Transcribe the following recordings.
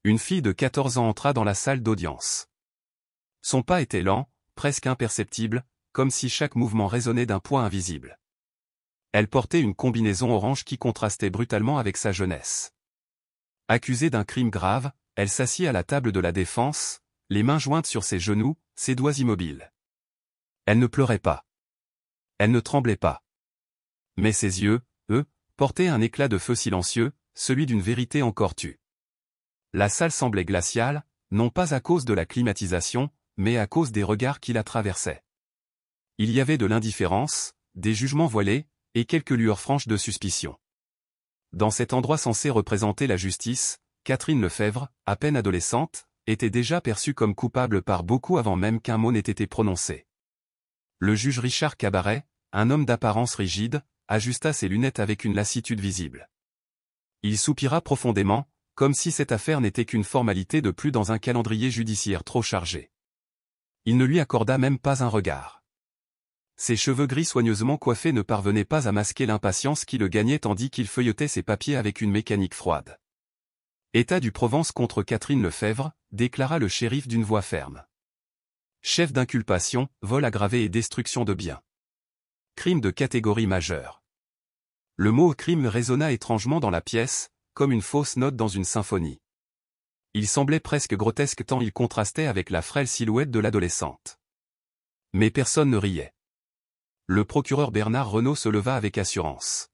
Une fille de 14 ans entra dans la salle d'audience. Son pas était lent, presque imperceptible, comme si chaque mouvement résonnait d'un poids invisible. Elle portait une combinaison orange qui contrastait brutalement avec sa jeunesse. Accusée d'un crime grave, elle s'assit à la table de la défense, les mains jointes sur ses genoux, ses doigts immobiles. Elle ne pleurait pas. Elle ne tremblait pas. Mais ses yeux, eux, portaient un éclat de feu silencieux, celui d'une vérité encore tue. La salle semblait glaciale, non pas à cause de la climatisation, mais à cause des regards qui la traversaient. Il y avait de l'indifférence, des jugements voilés, et quelques lueurs franches de suspicion. Dans cet endroit censé représenter la justice, Catherine Lefèvre, à peine adolescente, était déjà perçue comme coupable par beaucoup avant même qu'un mot n'ait été prononcé. Le juge Richard Cabaret, un homme d'apparence rigide, ajusta ses lunettes avec une lassitude visible. Il soupira profondément, comme si cette affaire n'était qu'une formalité de plus dans un calendrier judiciaire trop chargé. Il ne lui accorda même pas un regard. Ses cheveux gris soigneusement coiffés ne parvenaient pas à masquer l'impatience qui le gagnait tandis qu'il feuilletait ses papiers avec une mécanique froide. État du Provence contre Catherine Lefèvre, déclara le shérif d'une voix ferme. Chef d'inculpation, vol aggravé et destruction de biens. Crime de catégorie majeure. Le mot crime résonna étrangement dans la pièce, comme une fausse note dans une symphonie. Il semblait presque grotesque tant il contrastait avec la frêle silhouette de l'adolescente. Mais personne ne riait. Le procureur Bernard Renault se leva avec assurance.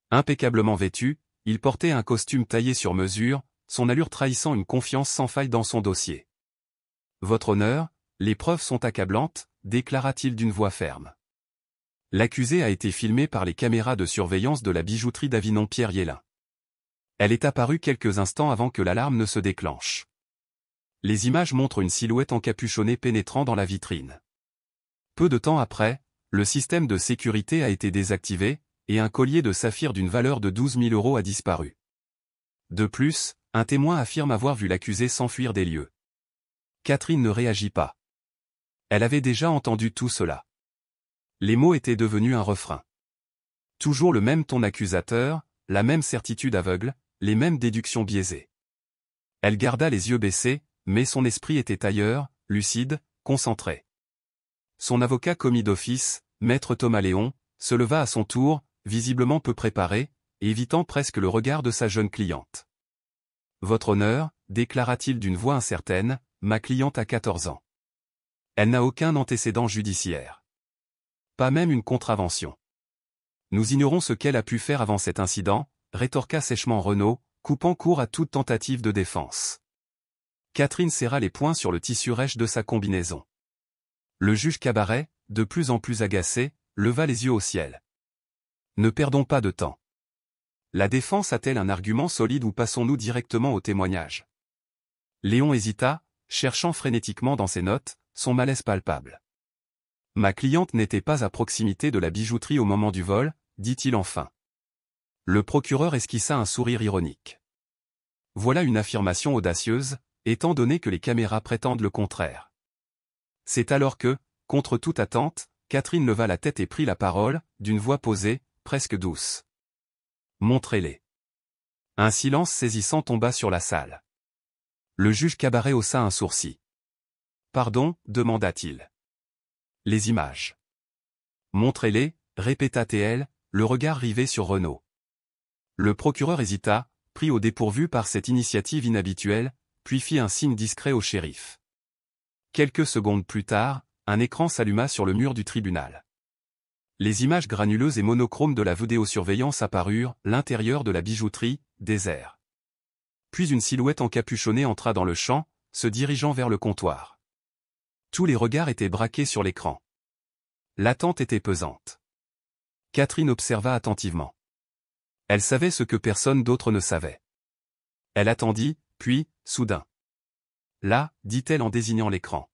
Impeccablement vêtu, il portait un costume taillé sur mesure, son allure trahissant une confiance sans faille dans son dossier. « Votre honneur, les preuves sont accablantes », déclara-t-il d'une voix ferme. L'accusée a été filmée par les caméras de surveillance de la bijouterie d'Avignon Pierre Yélin. Elle est apparue quelques instants avant que l'alarme ne se déclenche. Les images montrent une silhouette encapuchonnée pénétrant dans la vitrine. Peu de temps après, le système de sécurité a été désactivé, et un collier de saphir d'une valeur de 12 000 € a disparu. De plus, un témoin affirme avoir vu l'accusé s'enfuir des lieux. Catherine ne réagit pas. Elle avait déjà entendu tout cela. Les mots étaient devenus un refrain. Toujours le même ton accusateur, la même certitude aveugle, les mêmes déductions biaisées. Elle garda les yeux baissés, mais son esprit était ailleurs, lucide, concentré. Son avocat commis d'office, maître Thomas Léon, se leva à son tour, visiblement peu préparé, évitant presque le regard de sa jeune cliente. « Votre honneur, déclara-t-il d'une voix incertaine, ma cliente a 14 ans. Elle n'a aucun antécédent judiciaire. Pas même une contravention. Nous ignorons ce qu'elle a pu faire avant cet incident, rétorqua sèchement Renaud, coupant court à toute tentative de défense. Catherine serra les poings sur le tissu rêche de sa combinaison. Le juge Cabaret, de plus en plus agacé, leva les yeux au ciel. Ne perdons pas de temps. La défense a-t-elle un argument solide ou passons-nous directement au témoignage? Léon hésita, cherchant frénétiquement dans ses notes, son malaise palpable. Ma cliente n'était pas à proximité de la bijouterie au moment du vol, dit-il enfin. Le procureur esquissa un sourire ironique. Voilà une affirmation audacieuse, étant donné que les caméras prétendent le contraire. C'est alors que, contre toute attente, Catherine leva la tête et prit la parole, d'une voix posée, presque douce. Montrez-les. Un silence saisissant tomba sur la salle. Le juge Cabaret haussa un sourcil. Pardon, demanda-t-il. Les images. Montrez-les, répéta TL, le regard rivé sur Renaud. Le procureur hésita, pris au dépourvu par cette initiative inhabituelle, puis fit un signe discret au shérif. Quelques secondes plus tard, un écran s'alluma sur le mur du tribunal. Les images granuleuses et monochromes de la vidéosurveillance apparurent, l'intérieur de la bijouterie, désert. Puis une silhouette encapuchonnée entra dans le champ, se dirigeant vers le comptoir. Tous les regards étaient braqués sur l'écran. L'attente était pesante. Catherine observa attentivement. Elle savait ce que personne d'autre ne savait. Elle attendit, puis, soudain. Là, dit-elle en désignant l'écran.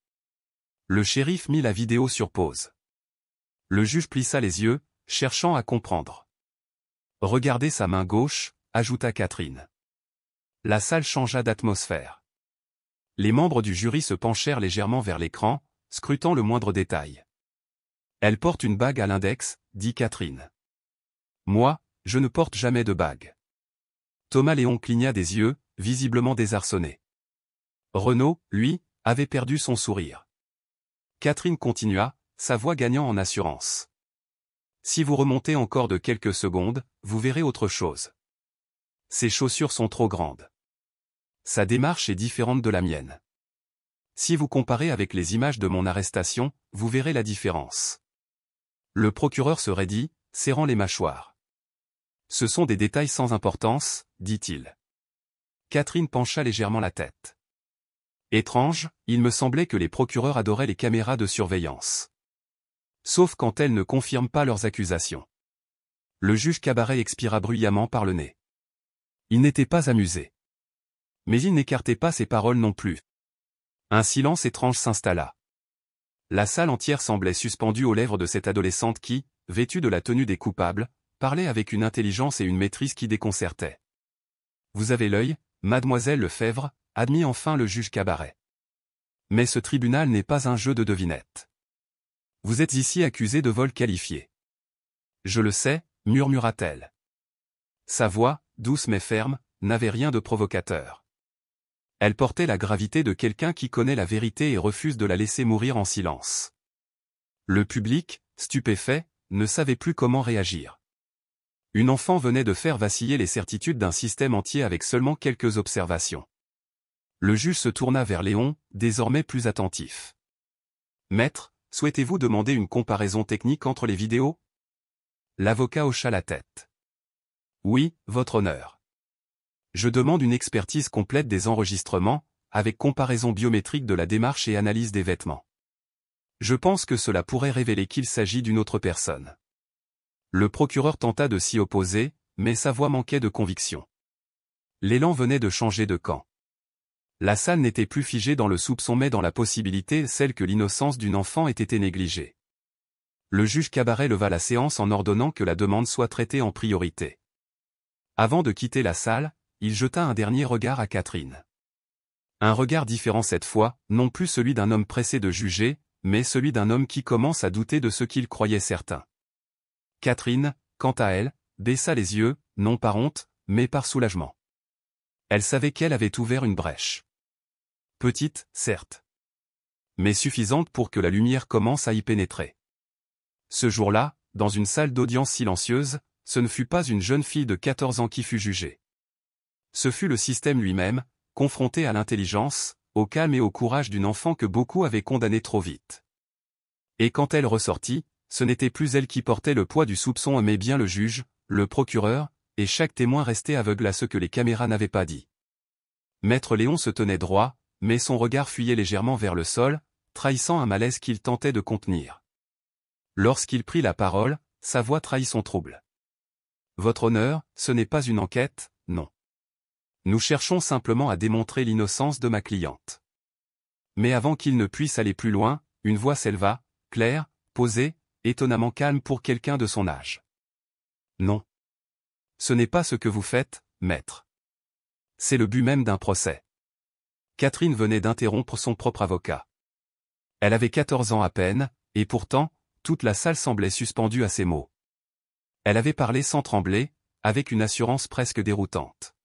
Le shérif mit la vidéo sur pause. Le juge plissa les yeux, cherchant à comprendre. Regardez sa main gauche, ajouta Catherine. La salle changea d'atmosphère. Les membres du jury se penchèrent légèrement vers l'écran, scrutant le moindre détail. Elle porte une bague à l'index, dit Catherine. Moi, je ne porte jamais de bague. Thomas Léon cligna des yeux, visiblement désarçonné. Renaud, lui, avait perdu son sourire. Catherine continua, sa voix gagnant en assurance. Si vous remontez encore de quelques secondes, vous verrez autre chose. Ses chaussures sont trop grandes. Sa démarche est différente de la mienne. Si vous comparez avec les images de mon arrestation, vous verrez la différence. Le procureur se raidit, serrant les mâchoires. Ce sont des détails sans importance, dit-il. Catherine pencha légèrement la tête. Étrange, il me semblait que les procureurs adoraient les caméras de surveillance. Sauf quand elles ne confirment pas leurs accusations. Le juge Cabaret expira bruyamment par le nez. Il n'était pas amusé. Mais il n'écartait pas ses paroles non plus. Un silence étrange s'installa. La salle entière semblait suspendue aux lèvres de cette adolescente qui, vêtue de la tenue des coupables, parlait avec une intelligence et une maîtrise qui déconcertaient. Vous avez l'œil, mademoiselle Lefebvre, admit enfin le juge Cabaret. Mais ce tribunal n'est pas un jeu de devinettes. Vous êtes ici accusé de vol qualifié. Je le sais, murmura-t-elle. Sa voix, douce mais ferme, n'avait rien de provocateur. Elle portait la gravité de quelqu'un qui connaît la vérité et refuse de la laisser mourir en silence. Le public, stupéfait, ne savait plus comment réagir. Une enfant venait de faire vaciller les certitudes d'un système entier avec seulement quelques observations. Le juge se tourna vers Léon, désormais plus attentif. Maître, souhaitez-vous demander une comparaison technique entre les vidéos? L'avocat hocha la tête. Oui, votre honneur. Je demande une expertise complète des enregistrements, avec comparaison biométrique de la démarche et analyse des vêtements. Je pense que cela pourrait révéler qu'il s'agit d'une autre personne. Le procureur tenta de s'y opposer, mais sa voix manquait de conviction. L'élan venait de changer de camp. La salle n'était plus figée dans le soupçon mais dans la possibilité celle que l'innocence d'une enfant ait été négligée. Le juge Cabaret leva la séance en ordonnant que la demande soit traitée en priorité. Avant de quitter la salle, il jeta un dernier regard à Catherine. Un regard différent cette fois, non plus celui d'un homme pressé de juger, mais celui d'un homme qui commence à douter de ce qu'il croyait certain. Catherine, quant à elle, baissa les yeux, non par honte, mais par soulagement. Elle savait qu'elle avait ouvert une brèche. Petite, certes. Mais suffisante pour que la lumière commence à y pénétrer. Ce jour-là, dans une salle d'audience silencieuse, ce ne fut pas une jeune fille de 14 ans qui fut jugée. Ce fut le système lui-même, confronté à l'intelligence, au calme et au courage d'une enfant que beaucoup avaient condamnée trop vite. Et quand elle ressortit, ce n'était plus elle qui portait le poids du soupçon mais bien le juge, le procureur, et chaque témoin restait aveugle à ce que les caméras n'avaient pas dit. Maître Léon se tenait droit, mais son regard fuyait légèrement vers le sol, trahissant un malaise qu'il tentait de contenir. Lorsqu'il prit la parole, sa voix trahit son trouble. Votre honneur, ce n'est pas une enquête, non. Nous cherchons simplement à démontrer l'innocence de ma cliente. Mais avant qu'il ne puisse aller plus loin, une voix s'éleva, claire, posée, étonnamment calme pour quelqu'un de son âge. Non. Ce n'est pas ce que vous faites, maître. C'est le but même d'un procès. Catherine venait d'interrompre son propre avocat. Elle avait 14 ans à peine, et pourtant, toute la salle semblait suspendue à ses mots. Elle avait parlé sans trembler, avec une assurance presque déroutante.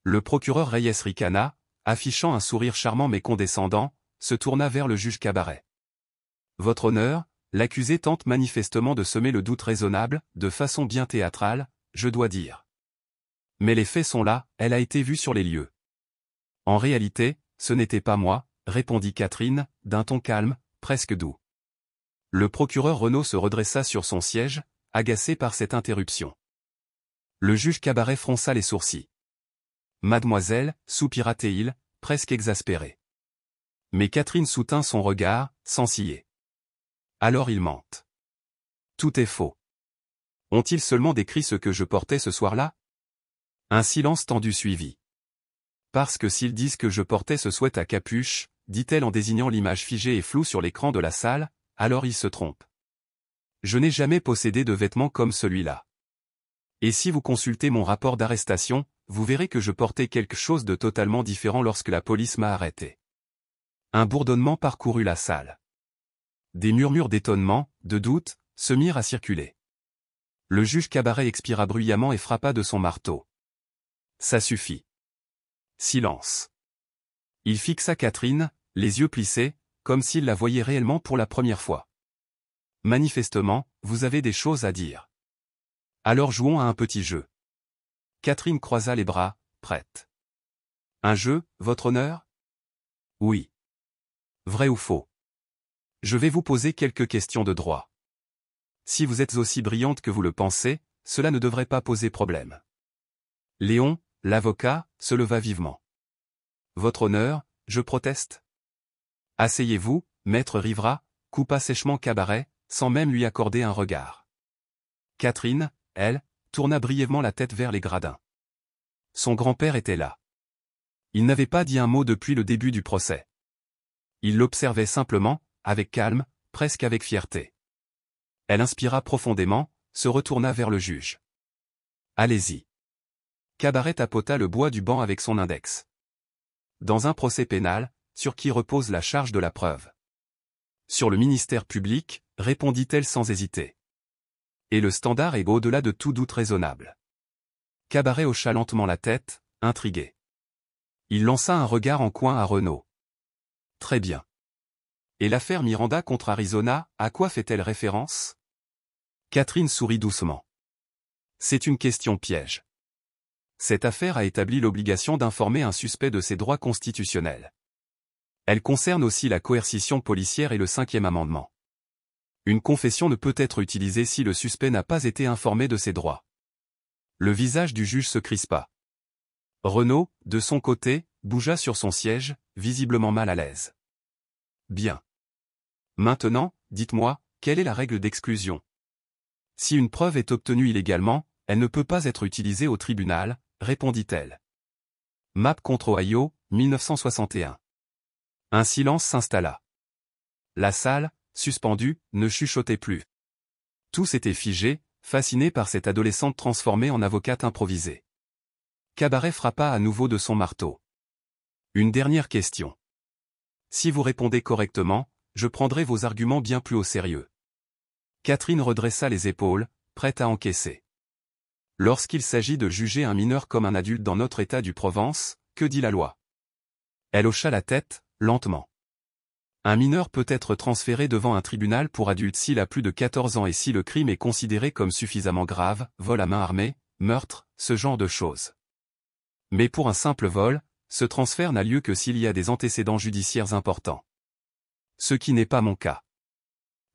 Le procureur Reyes ricana, affichant un sourire charmant mais condescendant, se tourna vers le juge Cabaret. Votre honneur, l'accusé tente manifestement de semer le doute raisonnable, de façon bien théâtrale, je dois dire. Mais les faits sont là, elle a été vue sur les lieux. En réalité, ce n'était pas moi, répondit Catherine, d'un ton calme, presque doux. Le procureur Renaud se redressa sur son siège, agacé par cette interruption. Le juge Cabaret fronça les sourcils. Mademoiselle, soupira-t-il, presque exaspéré. Mais Catherine soutint son regard, sans ciller. Alors ils mentent. Tout est faux. Ont-ils seulement décrit ce que je portais ce soir-là? Un silence tendu suivit. Parce que s'ils disent que je portais ce sweat à capuche, dit-elle en désignant l'image figée et floue sur l'écran de la salle, alors ils se trompent. Je n'ai jamais possédé de vêtements comme celui-là. Et si vous consultez mon rapport d'arrestation, vous verrez que je portais quelque chose de totalement différent lorsque la police m'a arrêté. Un bourdonnement parcourut la salle. Des murmures d'étonnement, de doute, se mirent à circuler. Le juge Cabaret expira bruyamment et frappa de son marteau. Ça suffit. Silence. Il fixa Catherine, les yeux plissés, comme s'il la voyait réellement pour la première fois. Manifestement, vous avez des choses à dire. Alors jouons à un petit jeu. Catherine croisa les bras, prête. Un jeu, votre honneur? Oui. Vrai ou faux? Je vais vous poser quelques questions de droit. Si vous êtes aussi brillante que vous le pensez, cela ne devrait pas poser problème. Léon, l'avocat, se leva vivement. Votre honneur, je proteste. Asseyez-vous, maître Rivera, coupa sèchement Cabaret, sans même lui accorder un regard. Catherine, elle, tourna brièvement la tête vers les gradins. Son grand-père était là. Il n'avait pas dit un mot depuis le début du procès. Il l'observait simplement, avec calme, presque avec fierté. Elle inspira profondément, se retourna vers le juge. Allez-y. Cabaret tapota le bois du banc avec son index. Dans un procès pénal, sur qui repose la charge de la preuve? Sur le ministère public, répondit-elle sans hésiter. Et le standard est au-delà de tout doute raisonnable. Cabaret hocha lentement la tête, intrigué. Il lança un regard en coin à Renaud. Très bien. Et l'affaire Miranda contre Arizona, à quoi fait-elle référence? Catherine sourit doucement. C'est une question piège. Cette affaire a établi l'obligation d'informer un suspect de ses droits constitutionnels. Elle concerne aussi la coercition policière et le 5e amendement. Une confession ne peut être utilisée si le suspect n'a pas été informé de ses droits. Le visage du juge se crispa. Renaud, de son côté, bougea sur son siège, visiblement mal à l'aise. Bien. Maintenant, dites-moi, quelle est la règle d'exclusion? Si une preuve est obtenue illégalement, elle ne peut pas être utilisée au tribunal, répondit-elle. Mapp contre Ohio, 1961. Un silence s'installa. La salle, suspendue, ne chuchotait plus. Tous étaient figés, fascinés par cette adolescente transformée en avocate improvisée. Cabaret frappa à nouveau de son marteau. Une dernière question. Si vous répondez correctement, je prendrai vos arguments bien plus au sérieux. Catherine redressa les épaules, prête à encaisser. Lorsqu'il s'agit de juger un mineur comme un adulte dans notre état du Provence, que dit la loi? Elle hocha la tête, lentement. Un mineur peut être transféré devant un tribunal pour adulte s'il a plus de 14 ans et si le crime est considéré comme suffisamment grave, vol à main armée, meurtre, ce genre de choses. Mais pour un simple vol, ce transfert n'a lieu que s'il y a des antécédents judiciaires importants. Ce qui n'est pas mon cas.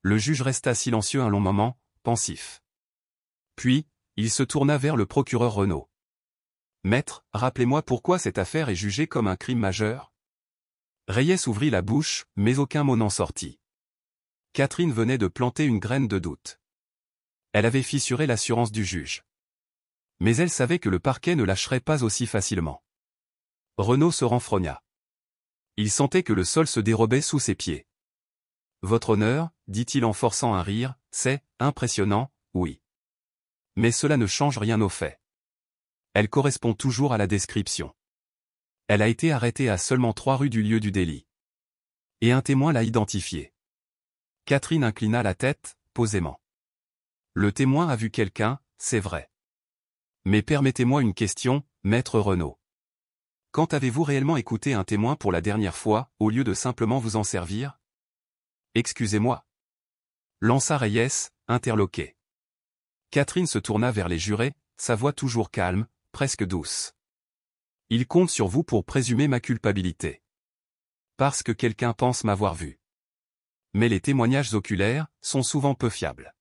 Le juge resta silencieux un long moment, pensif. Puis, il se tourna vers le procureur Renaud. Maître, rappelez-moi pourquoi cette affaire est jugée comme un crime majeur? Reyes ouvrit la bouche, mais aucun mot n'en sortit. Catherine venait de planter une graine de doute. Elle avait fissuré l'assurance du juge. Mais elle savait que le parquet ne lâcherait pas aussi facilement. Renaud se renfrogna. Il sentait que le sol se dérobait sous ses pieds. Votre honneur, dit-il en forçant un rire, c'est impressionnant, oui. Mais cela ne change rien aux faits. Elle correspond toujours à la description. Elle a été arrêtée à seulement 3 rues du lieu du délit. Et un témoin l'a identifiée. Catherine inclina la tête, posément. Le témoin a vu quelqu'un, c'est vrai. Mais permettez-moi une question, maître Renaud. Quand avez-vous réellement écouté un témoin pour la dernière fois, au lieu de simplement vous en servir? Excusez-moi. Lança Reyes, interloqué. Catherine se tourna vers les jurés, sa voix toujours calme, presque douce. Il compte sur vous pour présumer ma culpabilité. Parce que quelqu'un pense m'avoir vu. Mais les témoignages oculaires sont souvent peu fiables.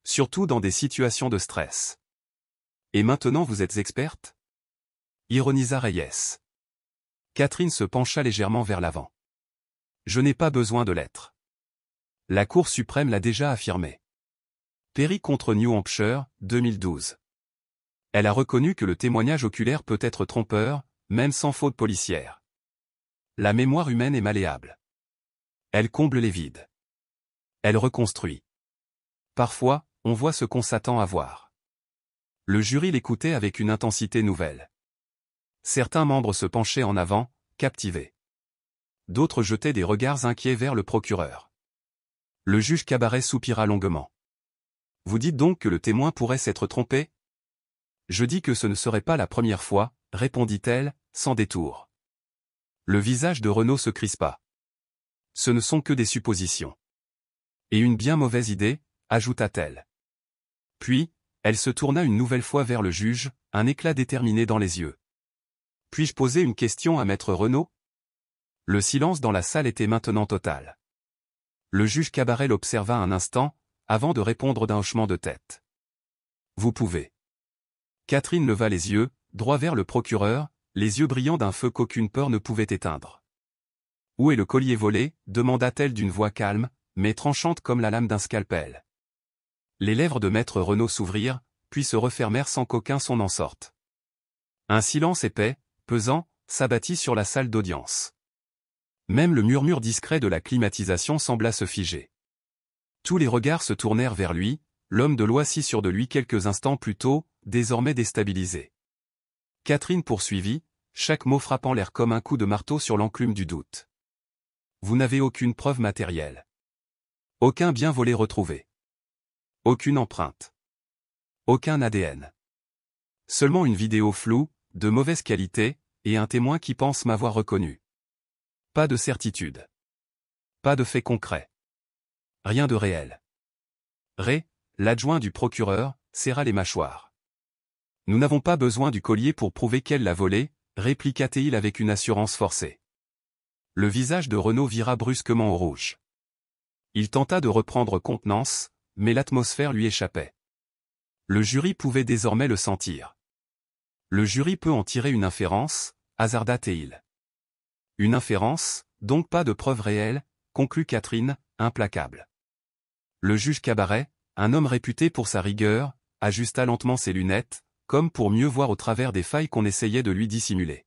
Surtout dans des situations de stress. Et maintenant vous êtes experte? Ironisa Reyes. Catherine se pencha légèrement vers l'avant. Je n'ai pas besoin de l'être. La Cour suprême l'a déjà affirmé. Perry contre New Hampshire, 2012. Elle a reconnu que le témoignage oculaire peut être trompeur, même sans faute policière. La mémoire humaine est malléable. Elle comble les vides. Elle reconstruit. Parfois, on voit ce qu'on s'attend à voir. Le jury l'écoutait avec une intensité nouvelle. Certains membres se penchaient en avant, captivés. D'autres jetaient des regards inquiets vers le procureur. Le juge Cabaret soupira longuement. Vous dites donc que le témoin pourrait s'être trompé? Je dis que ce ne serait pas la première fois, répondit-elle, sans détour. Le visage de Renaud se crispa. Ce ne sont que des suppositions. Et une bien mauvaise idée, ajouta-t-elle. Puis, elle se tourna une nouvelle fois vers le juge, un éclat déterminé dans les yeux. Puis-je poser une question à maître Renaud? Le silence dans la salle était maintenant total. Le juge Cabaret l'observa un instant, avant de répondre d'un hochement de tête. Vous pouvez. Catherine leva les yeux, droit vers le procureur, les yeux brillants d'un feu qu'aucune peur ne pouvait éteindre. Où est le collier volé? Demanda-t-elle d'une voix calme, mais tranchante comme la lame d'un scalpel. Les lèvres de maître Renaud s'ouvrirent, puis se refermèrent sans qu'aucun son n'en sorte. Un silence épais, pesant, s'abattit sur la salle d'audience. Même le murmure discret de la climatisation sembla se figer. Tous les regards se tournèrent vers lui, l'homme de loi assis sur de lui quelques instants plus tôt, désormais déstabilisé. Catherine poursuivit, chaque mot frappant l'air comme un coup de marteau sur l'enclume du doute. Vous n'avez aucune preuve matérielle. Aucun bien volé retrouvé. Aucune empreinte. Aucun ADN. Seulement une vidéo floue, de mauvaise qualité, et un témoin qui pense m'avoir reconnu. Pas de certitude. Pas de fait concret. Rien de réel. Ray, l'adjoint du procureur, serra les mâchoires. Nous n'avons pas besoin du collier pour prouver qu'elle l'a volé, répliqua-t-il avec une assurance forcée. Le visage de Renaud vira brusquement au rouge. Il tenta de reprendre contenance, mais l'atmosphère lui échappait. Le jury pouvait désormais le sentir. Le jury peut en tirer une inférence, hasarda-t-il. Une inférence, donc pas de preuve réelle, conclut Catherine, implacable. Le juge Cabaret, un homme réputé pour sa rigueur, ajusta lentement ses lunettes, comme pour mieux voir au travers des failles qu'on essayait de lui dissimuler.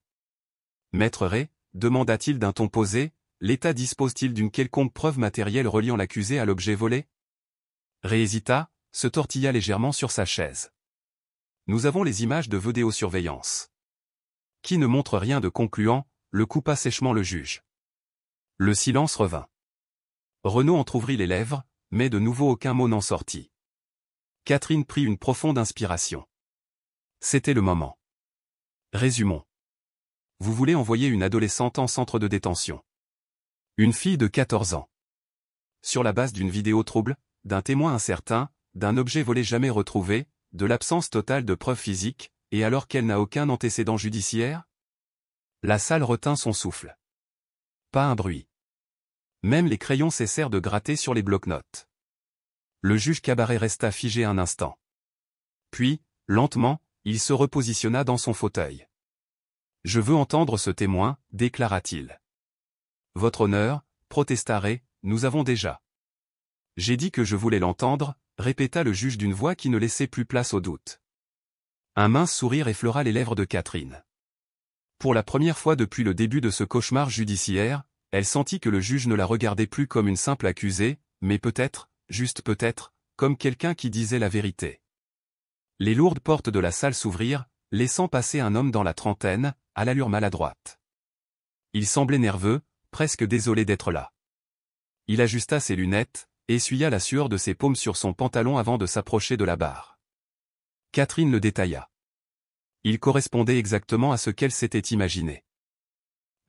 Maître Ray, demanda-t-il d'un ton posé, l'État dispose-t-il d'une quelconque preuve matérielle reliant l'accusé à l'objet volé? Ray hésita, se tortilla légèrement sur sa chaise. Nous avons les images de vidéosurveillance. Qui ne montre rien de concluant, le coupa sèchement le juge. Le silence revint. Renaud entr'ouvrit les lèvres, mais de nouveau aucun mot n'en sortit. Catherine prit une profonde inspiration. C'était le moment. Résumons. Vous voulez envoyer une adolescente en centre de détention. Une fille de 14 ans. Sur la base d'une vidéo trouble, d'un témoin incertain, d'un objet volé jamais retrouvé, de l'absence totale de preuves physiques, et alors qu'elle n'a aucun antécédent judiciaire? La salle retint son souffle. Pas un bruit. Même les crayons cessèrent de gratter sur les bloc-notes. Le juge Cabaret resta figé un instant. Puis, lentement, il se repositionna dans son fauteuil. « Je veux entendre ce témoin, déclara-t-il. »« Votre honneur, protesta Ray, nous avons déjà. »« J'ai dit que je voulais l'entendre, » répéta le juge d'une voix qui ne laissait plus place au doute. Un mince sourire effleura les lèvres de Catherine. Pour la première fois depuis le début de ce cauchemar judiciaire, elle sentit que le juge ne la regardait plus comme une simple accusée, mais peut-être, juste peut-être, comme quelqu'un qui disait la vérité. Les lourdes portes de la salle s'ouvrirent, laissant passer un homme dans la trentaine, à l'allure maladroite. Il semblait nerveux, presque désolé d'être là. Il ajusta ses lunettes, essuya la sueur de ses paumes sur son pantalon avant de s'approcher de la barre. Catherine le détailla. Il correspondait exactement à ce qu'elle s'était imaginé.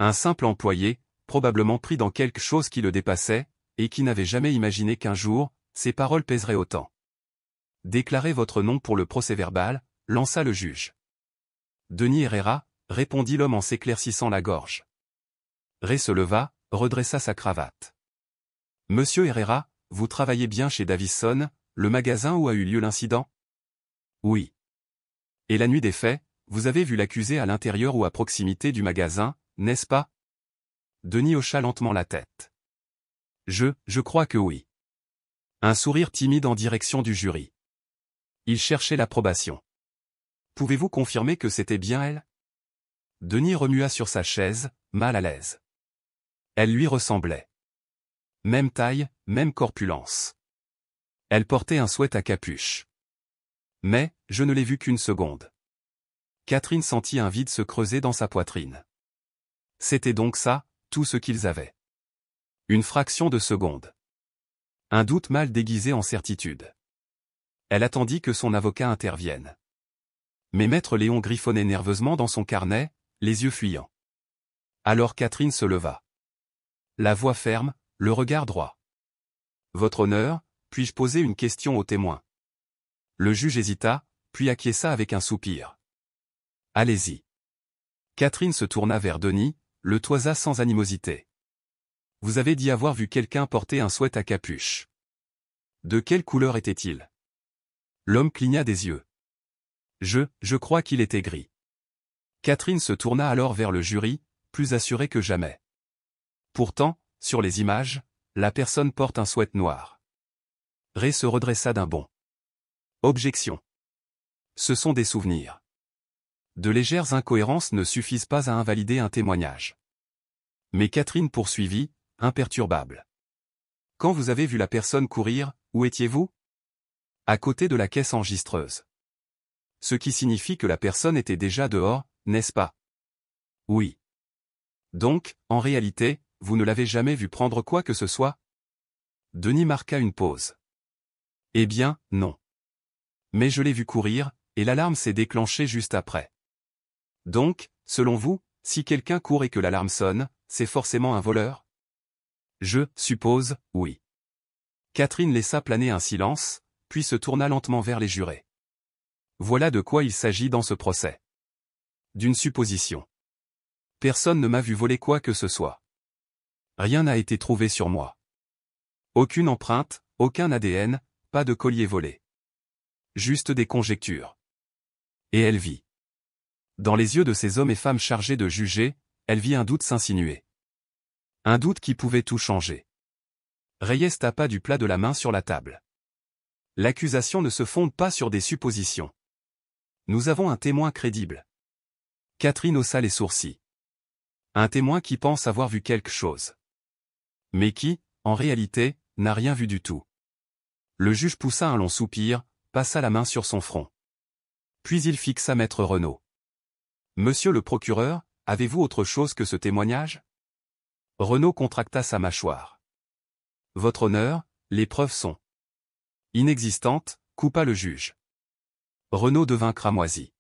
Un simple employé, probablement pris dans quelque chose qui le dépassait, et qui n'avait jamais imaginé qu'un jour, ses paroles pèseraient autant. « Déclarez votre nom pour le procès-verbal », lança le juge. « Denis Herrera », répondit l'homme en s'éclaircissant la gorge. Ray se leva, redressa sa cravate. « Monsieur Herrera, vous travaillez bien chez Davison, le magasin où a eu lieu l'incident? » « Oui. »« Et la nuit des faits, vous avez vu l'accusé à l'intérieur ou à proximité du magasin, n'est-ce pas ?» Denis hocha lentement la tête. « Je crois que oui. » Un sourire timide en direction du jury. Il cherchait l'approbation. « Pouvez-vous confirmer que c'était bien elle ?» Denis remua sur sa chaise, mal à l'aise. Elle lui ressemblait. Même taille, même corpulence. Elle portait un sweat à capuche. Mais, je ne l'ai vue qu'une seconde. Catherine sentit un vide se creuser dans sa poitrine. C'était donc ça, tout ce qu'ils avaient. Une fraction de seconde. Un doute mal déguisé en certitude. Elle attendit que son avocat intervienne. Mais maître Léon griffonnait nerveusement dans son carnet, les yeux fuyants. Alors Catherine se leva. La voix ferme, le regard droit. Votre honneur, puis-je poser une question au témoin? Le juge hésita, puis acquiesça avec un soupir. Allez-y. Catherine se tourna vers Denis, le toisa sans animosité. Vous avez dit avoir vu quelqu'un porter un sweat à capuche. De quelle couleur était-il? L'homme cligna des yeux. Je crois qu'il était gris. Catherine se tourna alors vers le jury, plus assurée que jamais. Pourtant, sur les images, la personne porte un sweat noir. Ray se redressa d'un bond. Objection. Ce sont des souvenirs. De légères incohérences ne suffisent pas à invalider un témoignage. Mais Catherine poursuivit, imperturbable. Quand vous avez vu la personne courir, où étiez-vous? À côté de la caisse enregistreuse. Ce qui signifie que la personne était déjà dehors, n'est-ce pas? Oui. Donc, en réalité, vous ne l'avez jamais vu prendre quoi que ce soit? Denis marqua une pause. Eh bien, non. Mais je l'ai vu courir, et l'alarme s'est déclenchée juste après. Donc, selon vous, si quelqu'un court et que l'alarme sonne, c'est forcément un voleur? Je suppose, oui. Catherine laissa planer un silence, puis se tourna lentement vers les jurés. Voilà de quoi il s'agit dans ce procès. D'une supposition. Personne ne m'a vu voler quoi que ce soit. Rien n'a été trouvé sur moi. Aucune empreinte, aucun ADN, pas de collier volé. Juste des conjectures. Et elle vit. Dans les yeux de ces hommes et femmes chargés de juger, elle vit un doute s'insinuer. Un doute qui pouvait tout changer. Reyes tapa du plat de la main sur la table. L'accusation ne se fonde pas sur des suppositions. Nous avons un témoin crédible. Catherine haussa les sourcils. Un témoin qui pense avoir vu quelque chose. Mais qui, en réalité, n'a rien vu du tout. Le juge poussa un long soupir, passa la main sur son front. Puis il fixa maître Renaud. Monsieur le procureur, avez-vous autre chose que ce témoignage? Renaud contracta sa mâchoire. Votre honneur, les preuves sont inexistantes, coupa le juge. Renaud devint cramoisi.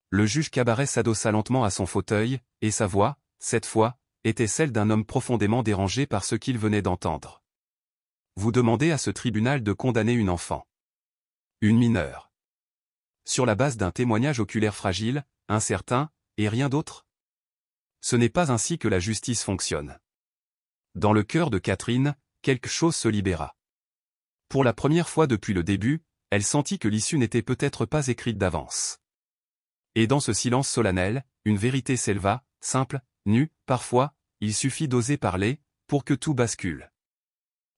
Le juge Cabaret s'adossa lentement à son fauteuil, et sa voix, cette fois, était celle d'un homme profondément dérangé par ce qu'il venait d'entendre. Vous demandez à ce tribunal de condamner une enfant. Une mineure. Sur la base d'un témoignage oculaire fragile, incertain, et rien d'autre? Ce n'est pas ainsi que la justice fonctionne. Dans le cœur de Catherine, quelque chose se libéra. Pour la première fois depuis le début, elle sentit que l'issue n'était peut-être pas écrite d'avance. Et dans ce silence solennel, une vérité s'éleva, simple, nue, parfois, il suffit d'oser parler, pour que tout bascule.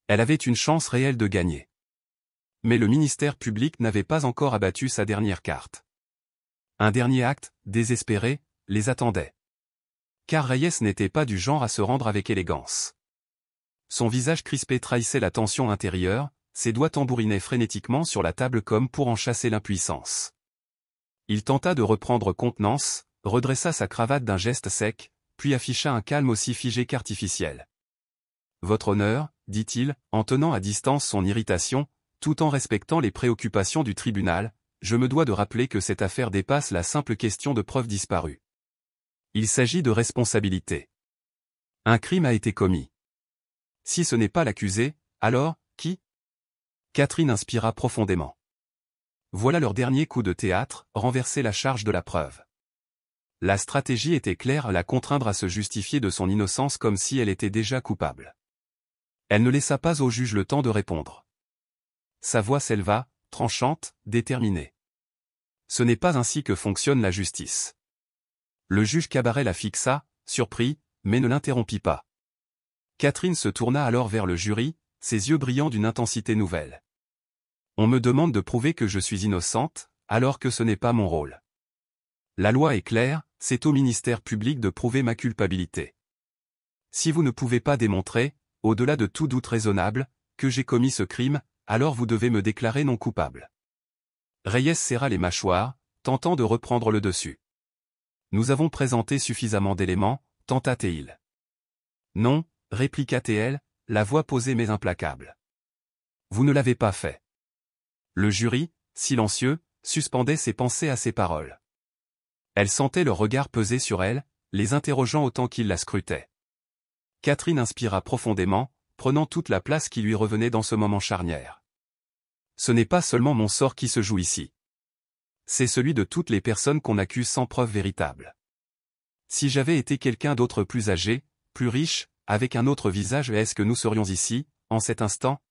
Elle avait une chance réelle de gagner. Mais le ministère public n'avait pas encore abattu sa dernière carte. Un dernier acte, désespéré, les attendait. Car Reyes n'était pas du genre à se rendre avec élégance. Son visage crispé trahissait la tension intérieure, ses doigts tambourinaient frénétiquement sur la table comme pour en chasser l'impuissance. Il tenta de reprendre contenance, redressa sa cravate d'un geste sec, puis afficha un calme aussi figé qu'artificiel. Votre honneur, dit-il, en tenant à distance son irritation, tout en respectant les préoccupations du tribunal, je me dois de rappeler que cette affaire dépasse la simple question de preuves disparues. Il s'agit de responsabilité. Un crime a été commis. Si ce n'est pas l'accusé, alors, qui? Catherine inspira profondément. Voilà leur dernier coup de théâtre, renverser la charge de la preuve. La stratégie était claire, la contraindre à se justifier de son innocence comme si elle était déjà coupable. Elle ne laissa pas au juge le temps de répondre. Sa voix s'éleva, tranchante, déterminée. Ce n'est pas ainsi que fonctionne la justice. Le juge Cabaret la fixa, surpris, mais ne l'interrompit pas. Catherine se tourna alors vers le jury, ses yeux brillants d'une intensité nouvelle. On me demande de prouver que je suis innocente, alors que ce n'est pas mon rôle. La loi est claire, c'est au ministère public de prouver ma culpabilité. Si vous ne pouvez pas démontrer, au-delà de tout doute raisonnable, que j'ai commis ce crime, alors vous devez me déclarer non coupable. Reyes serra les mâchoires, tentant de reprendre le dessus. Nous avons présenté suffisamment d'éléments, tenta-t-il. Non, répliqua-t-elle, la voix posée mais implacable. Vous ne l'avez pas fait. Le jury, silencieux, suspendait ses pensées à ces paroles. Elle sentait leur regard peser sur elle, les interrogeant autant qu'ils la scrutaient. Catherine inspira profondément, prenant toute la place qui lui revenait dans ce moment charnière. Ce n'est pas seulement mon sort qui se joue ici. C'est celui de toutes les personnes qu'on accuse sans preuve véritable. Si j'avais été quelqu'un d'autre plus âgé, plus riche, avec un autre visage, est-ce que nous serions ici, en cet instant?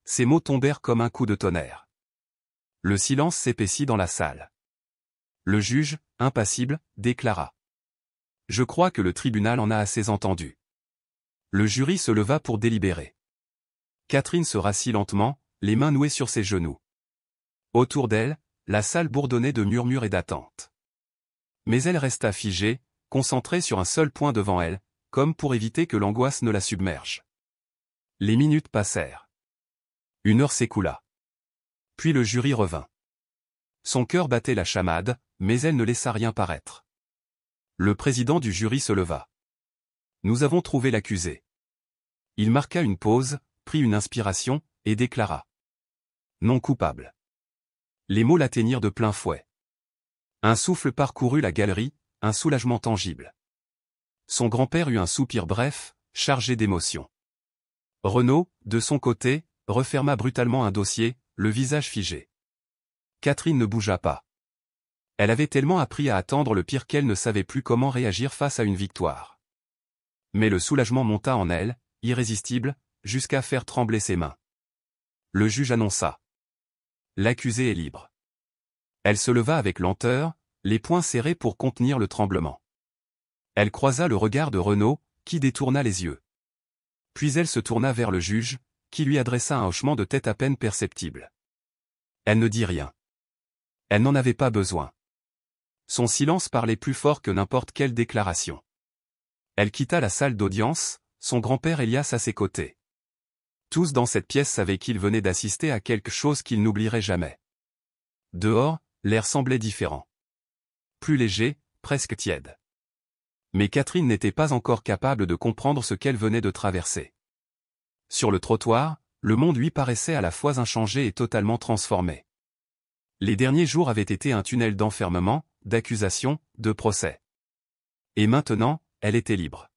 Ces mots tombèrent comme un coup de tonnerre. Le silence s'épaissit dans la salle. Le juge, impassible, déclara. Je crois que le tribunal en a assez entendu. Le jury se leva pour délibérer. Catherine se rassit lentement, les mains nouées sur ses genoux. Autour d'elle, la salle bourdonnait de murmures et d'attentes. Mais elle resta figée, concentrée sur un seul point devant elle, comme pour éviter que l'angoisse ne la submerge. Les minutes passèrent. 1 heure s'écoula. Puis le jury revint. Son cœur battait la chamade, mais elle ne laissa rien paraître. Le président du jury se leva. Nous avons trouvé l'accusé. Il marqua une pause, prit une inspiration, et déclara. Non coupable. Les mots l'atteignirent de plein fouet. Un souffle parcourut la galerie, un soulagement tangible. Son grand-père eut un soupir bref, chargé d'émotion. Renaud, de son côté, referma brutalement un dossier, le visage figé. Catherine ne bougea pas. Elle avait tellement appris à attendre le pire qu'elle ne savait plus comment réagir face à une victoire. Mais le soulagement monta en elle, irrésistible, jusqu'à faire trembler ses mains. Le juge annonça. L'accusé est libre. Elle se leva avec lenteur, les poings serrés pour contenir le tremblement. Elle croisa le regard de Renaud, qui détourna les yeux. Puis elle se tourna vers le juge, qui lui adressa un hochement de tête à peine perceptible. Elle ne dit rien. Elle n'en avait pas besoin. Son silence parlait plus fort que n'importe quelle déclaration. Elle quitta la salle d'audience, son grand-père Elias à ses côtés. Tous dans cette pièce savaient qu'ils venaient d'assister à quelque chose qu'ils n'oublieraient jamais. Dehors, l'air semblait différent. Plus léger, presque tiède. Mais Catherine n'était pas encore capable de comprendre ce qu'elle venait de traverser. Sur le trottoir, le monde lui paraissait à la fois inchangé et totalement transformé. Les derniers jours avaient été un tunnel d'enfermement, d'accusations, de procès. Et maintenant, elle était libre.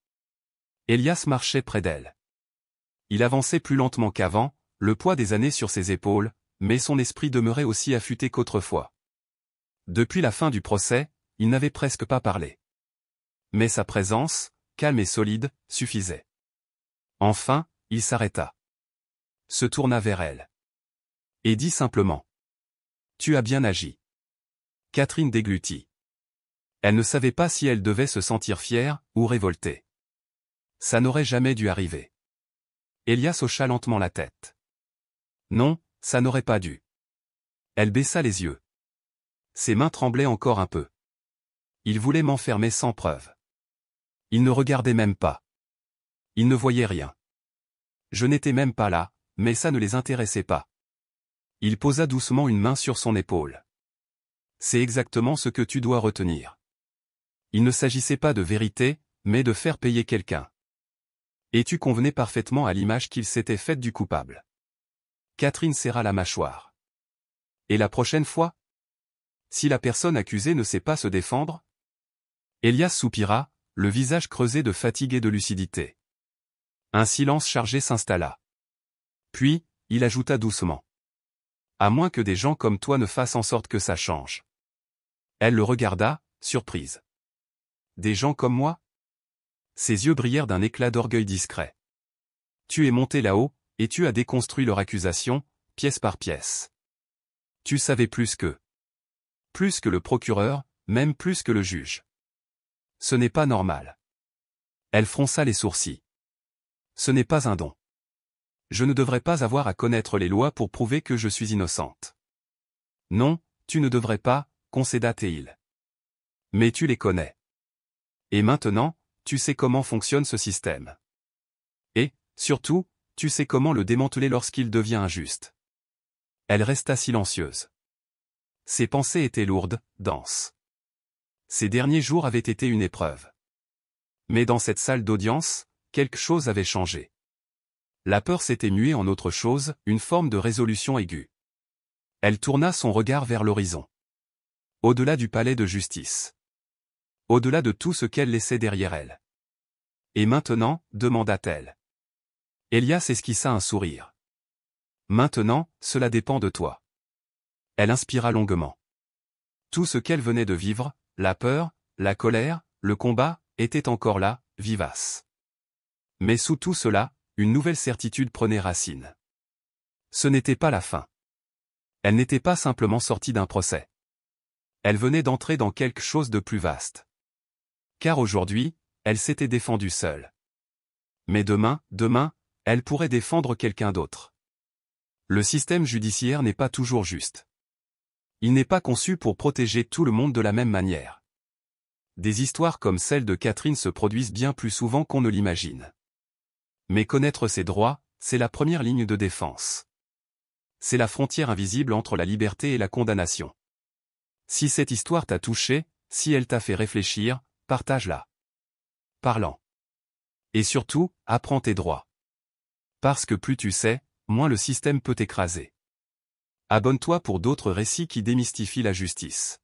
Elias marchait près d'elle. Il avançait plus lentement qu'avant, le poids des années sur ses épaules, mais son esprit demeurait aussi affûté qu'autrefois. Depuis la fin du procès, il n'avait presque pas parlé. Mais sa présence, calme et solide, suffisait. Enfin, il s'arrêta. Se tourna vers elle. Et dit simplement. Tu as bien agi. Catherine déglutit. Elle ne savait pas si elle devait se sentir fière ou révoltée. Ça n'aurait jamais dû arriver. Elias hocha lentement la tête. Non, ça n'aurait pas dû. Elle baissa les yeux. Ses mains tremblaient encore un peu. Il voulait m'enfermer sans preuve. Il ne regardait même pas. Il ne voyait rien. Je n'étais même pas là, mais ça ne les intéressait pas. Il posa doucement une main sur son épaule. C'est exactement ce que tu dois retenir. Il ne s'agissait pas de vérité, mais de faire payer quelqu'un. Et tu convenais parfaitement à l'image qu'il s'était faite du coupable. Catherine serra la mâchoire. Et la prochaine fois? Si la personne accusée ne sait pas se défendre? Elias soupira, le visage creusé de fatigue et de lucidité. Un silence chargé s'installa. Puis, il ajouta doucement. À moins que des gens comme toi ne fassent en sorte que ça change. Elle le regarda, surprise. Des gens comme moi? Ses yeux brillèrent d'un éclat d'orgueil discret. Tu es monté là-haut, et tu as déconstruit leur accusation, pièce par pièce. Tu savais plus que le procureur, même plus que le juge. Ce n'est pas normal. Elle fronça les sourcils. Ce n'est pas un don. Je ne devrais pas avoir à connaître les lois pour prouver que je suis innocente. Non, tu ne devrais pas, concéda Théil. Mais tu les connais. Et maintenant, tu sais comment fonctionne ce système. Et, surtout, tu sais comment le démanteler lorsqu'il devient injuste. Elle resta silencieuse. Ses pensées étaient lourdes, denses. Ces derniers jours avaient été une épreuve. Mais dans cette salle d'audience, quelque chose avait changé. La peur s'était muée en autre chose, une forme de résolution aiguë. Elle tourna son regard vers l'horizon. Au-delà du palais de justice. au-delà de tout ce qu'elle laissait derrière elle. Et maintenant, demanda-t-elle. Elias esquissa un sourire. Maintenant, cela dépend de toi. Elle inspira longuement. Tout ce qu'elle venait de vivre, la peur, la colère, le combat, était encore là, vivace. Mais sous tout cela, une nouvelle certitude prenait racine. Ce n'était pas la fin. Elle n'était pas simplement sortie d'un procès. Elle venait d'entrer dans quelque chose de plus vaste. Car aujourd'hui, elle s'était défendue seule. Mais demain, elle pourrait défendre quelqu'un d'autre. Le système judiciaire n'est pas toujours juste. Il n'est pas conçu pour protéger tout le monde de la même manière. Des histoires comme celle de Catherine se produisent bien plus souvent qu'on ne l'imagine. Mais connaître ses droits, c'est la première ligne de défense. C'est la frontière invisible entre la liberté et la condamnation. Si cette histoire t'a touché, si elle t'a fait réfléchir, partage-la. Parlant. Et surtout, apprends tes droits. Parce que plus tu sais, moins le système peut t'écraser. Abonne-toi pour d'autres récits qui démystifient la justice.